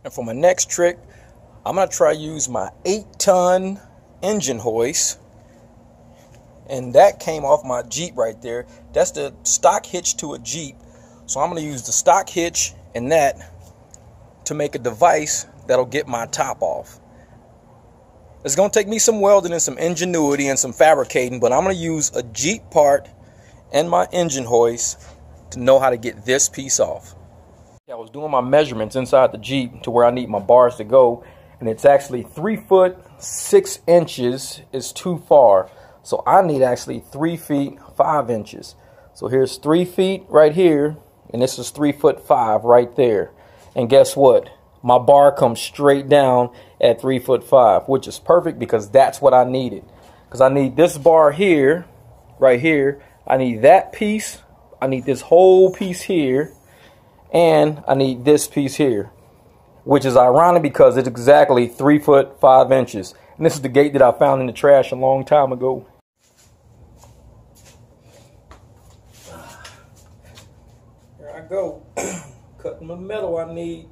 And for my next trick, I'm going to try to use my 8-ton engine hoist. And that came off my Jeep right there. That's the stock hitch to a Jeep. So I'm going to use the stock hitch and that to make a device that'll get my top off. It's going to take me some welding and some ingenuity and some fabricating, but I'm going to use a Jeep part and my engine hoist to know how to get this piece off. I was doing my measurements inside the Jeep to where I need my bars to go, and it's actually 3 foot 6 inches is too far. So I need actually 3 feet 5 inches. So here's 3 feet right here, and this is 3 foot 5 right there. And guess what? My bar comes straight down at 3 foot 5, which is perfect because that's what I needed. Because I need this bar here, right here. I need that piece. I need this whole piece here. And I need this piece here. Which is ironic because it's exactly 3 foot 5 inches. And this is the gate that I found in the trash a long time ago. Here I go. Cutting the metal I need.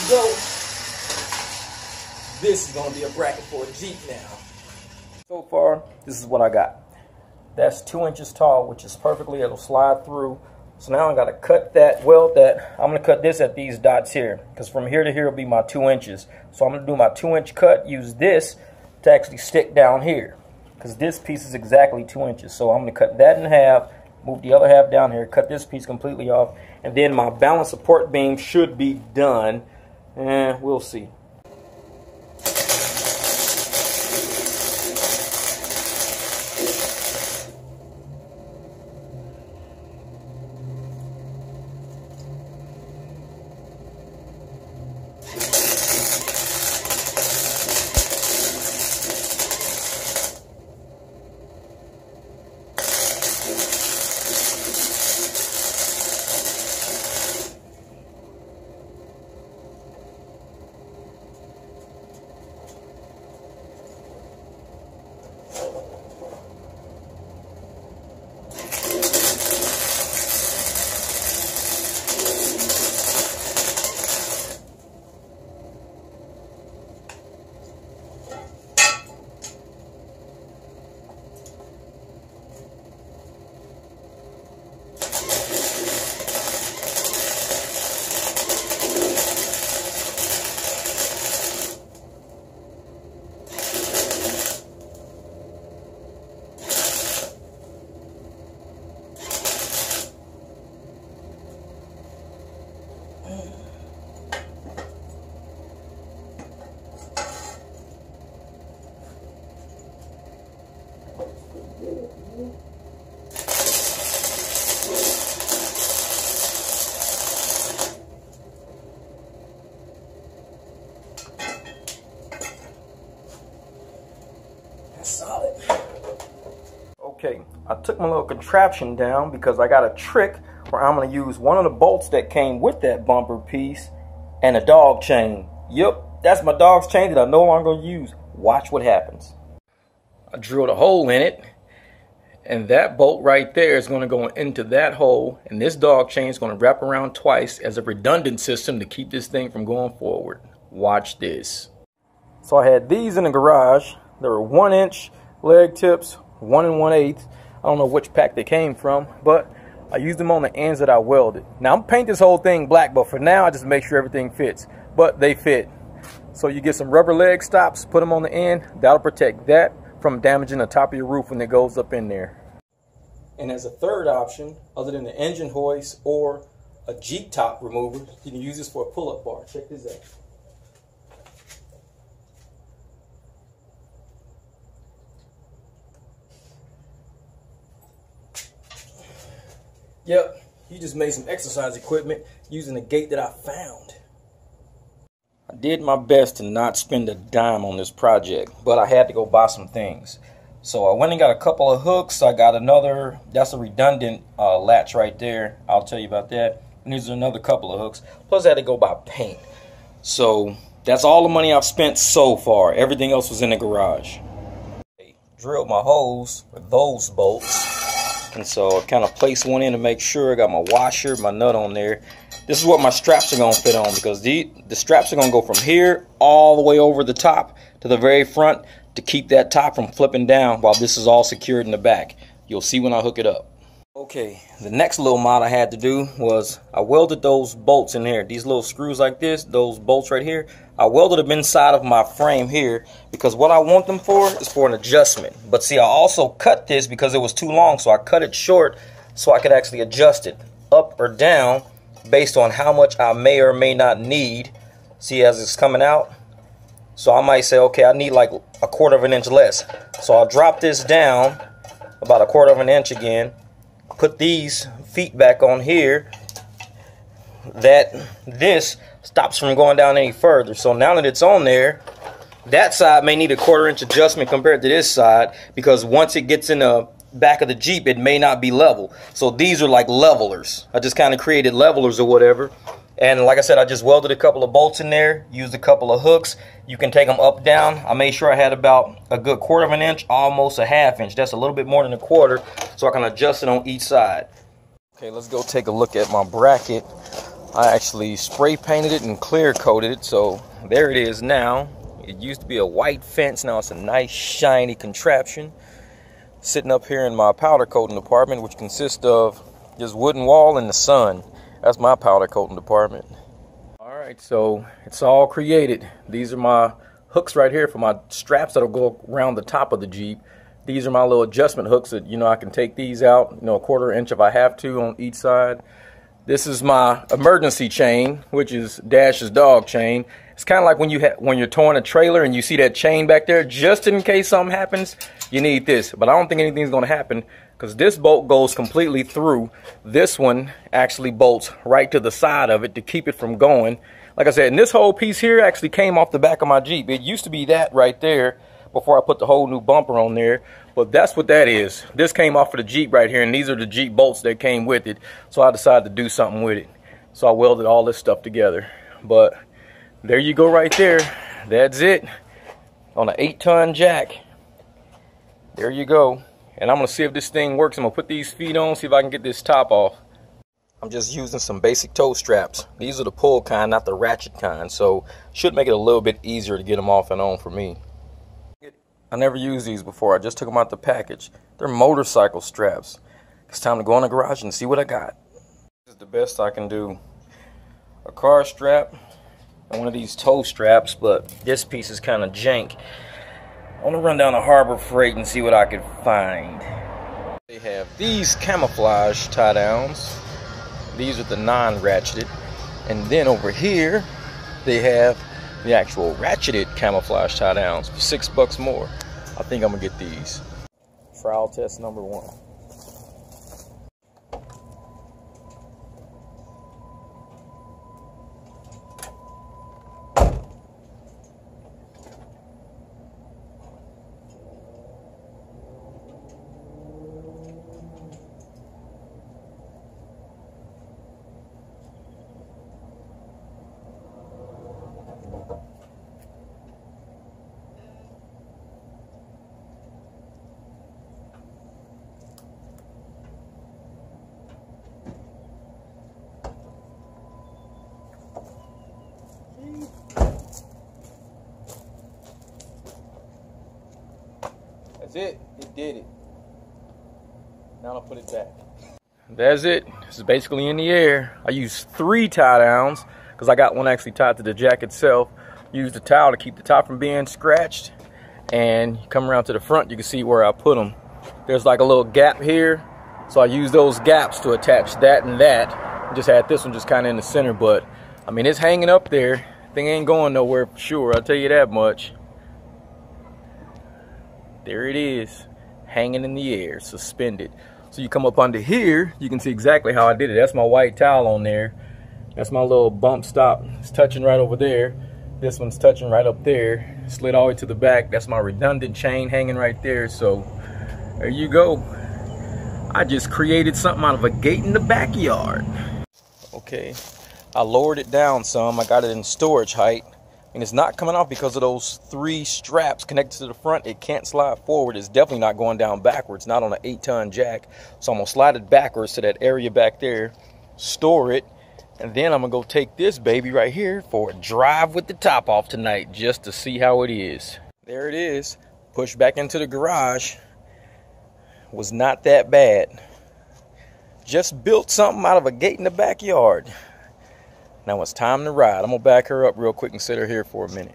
Go. This is going to be a bracket for a Jeep now. So far, this is what I got. That's 2 inches tall, which is perfectly, it'll slide through. So now I got to cut that, weld that. I'm going to cut this at these dots here, because from here to here will be my 2 inches. So I'm going to do my 2-inch cut, use this to actually stick down here, because this piece is exactly 2 inches. So I'm going to cut that in half, move the other half down here, cut this piece completely off, and then my balance support beam should be done. And we'll see. Solid. Okay, I took my little contraption down because I got a trick where I'm going to use one of the bolts that came with that bumper piece and a dog chain. Yep, that's my dog's chain that I no longer use. Watch what happens. I drilled a hole in it, and that bolt right there is going to go into that hole, and this dog chain is going to wrap around twice as a redundant system to keep this thing from going forward. Watch this. So I had these in the garage. There were 1-inch leg tips, 1 1/8. I don't know which pack they came from, but I used them on the ends that I welded. Now I'm painting this whole thing black, but for now I just make sure everything fits. But they fit. So you get some rubber leg stops, put them on the end. That'll protect that from damaging the top of your roof when it goes up in there. And as a third option, other than the engine hoist or a Jeep top remover, you can use this for a pull-up bar. Check this out. Yep, you just made some exercise equipment using the gate that I found. I did my best to not spend a dime on this project, but I had to go buy some things. So I went and got a couple of hooks. I got another, that's a redundant latch right there. I'll tell you about that. And there's another couple of hooks. Plus I had to go buy paint. So that's all the money I've spent so far. Everything else was in the garage. Drilled my holes with those bolts. And so I kind of placed one in to make sure I got my washer, my nut on there. This is what my straps are going to fit on, because the straps are going to go from here all the way over the top to the very front to keep that top from flipping down while this is all secured in the back. You'll see when I hook it up. Okay, the next little mod I had to do was I welded those bolts in here. These little screws like this, those bolts right here, I welded them inside of my frame here because what I want them for is for an adjustment. But see, I also cut this because it was too long, so I cut it short so I could actually adjust it up or down based on how much I may or may not need. See, as it's coming out, so I might say, okay, I need like 1/4 of an inch less. So I'll drop this down about 1/4 of an inch again, put these feet back on here, that this stops from going down any further. So now that it's on there, that side may need a 1/4 inch adjustment compared to this side, because once it gets in the back of the Jeep, it may not be level. So these are like levelers. I just kind of created levelers or whatever. And like I said, I just welded a couple of bolts in there, used a couple of hooks. You can take them up, down. I made sure I had about a good 1/4 of an inch, almost a 1/2 inch. That's a little bit more than 1/4, so I can adjust it on each side. Okay, let's go take a look at my bracket. I actually spray painted it and clear coated it, so there it is now. It used to be a white fence, now it's a nice shiny contraption. Sitting up here in my powder coating department, which consists of this wooden wall and the sun. That's my powder coating department. Alright, so it's all created. These are my hooks right here for my straps that'll go around the top of the Jeep. These are my little adjustment hooks that, you know, I can take these out, you know, 1/4 inch if I have to on each side. This is my emergency chain, which is Dash's dog chain. It's kind of like when you're towing a trailer and you see that chain back there, just in case something happens, you need this. But I don't think anything's going to happen because this bolt goes completely through. This one actually bolts right to the side of it to keep it from going. Like I said, and this whole piece here actually came off the back of my Jeep. It used to be that right there before I put the whole new bumper on there. But that's what that is. This came off of the Jeep right here, and these are the Jeep bolts that came with it. So I decided to do something with it. So I welded all this stuff together. But there you go right there. That's it. On an 8-ton jack. There you go. And I'm going to see if this thing works. I'm going to put these feet on, see if I can get this top off. I'm just using some basic toe straps. These are the pull kind, not the ratchet kind. So should make it a little bit easier to get them off and on for me. I never used these before. I just took them out the package. They're motorcycle straps. It's time to go in the garage and see what I got. This is the best I can do. A car strap and one of these toe straps, but this piece is kind of jank. I want to run down to Harbor Freight and see what I can find. They have these camouflage tie downs. These are the non-ratcheted. And then over here, they have the actual ratcheted camouflage tie downs for $6 more. I think I'm gonna get these. Trial test number 1. That's it. It did it. Now I'll put it back. That's it. This is basically in the air. I used 3 tie downs because I got one actually tied to the jack itself. Used the towel to keep the top from being scratched. And you come around to the front, you can see where I put them. There's like a little gap here. So I used those gaps to attach that and that. Just had this one just kind of in the center, but I mean, it's hanging up there. Thing ain't going nowhere for sure, I'll tell you that much. There it is, hanging in the air, suspended. So you come up under here, you can see exactly how I did it. That's my white towel on there. That's my little bump stop. It's touching right over there. This one's touching right up there. Slid all the way to the back. That's my redundant chain hanging right there. So there you go. I just created something out of a gate in the backyard. Okay, I lowered it down some. I got it in storage height. And it's not coming off because of those 3 straps connected to the front. It can't slide forward. It's definitely not going down backwards, not on an 8-ton jack. So I'm gonna slide it backwards to that area back there, store it, and then I'm gonna go take this baby right here for a drive with the top off tonight, just to see how it is. There it is, pushed back into the garage. Was not that bad. Just built something out of a gate in the backyard. Now it's time to ride. I'm gonna back her up real quick and sit her here for a minute.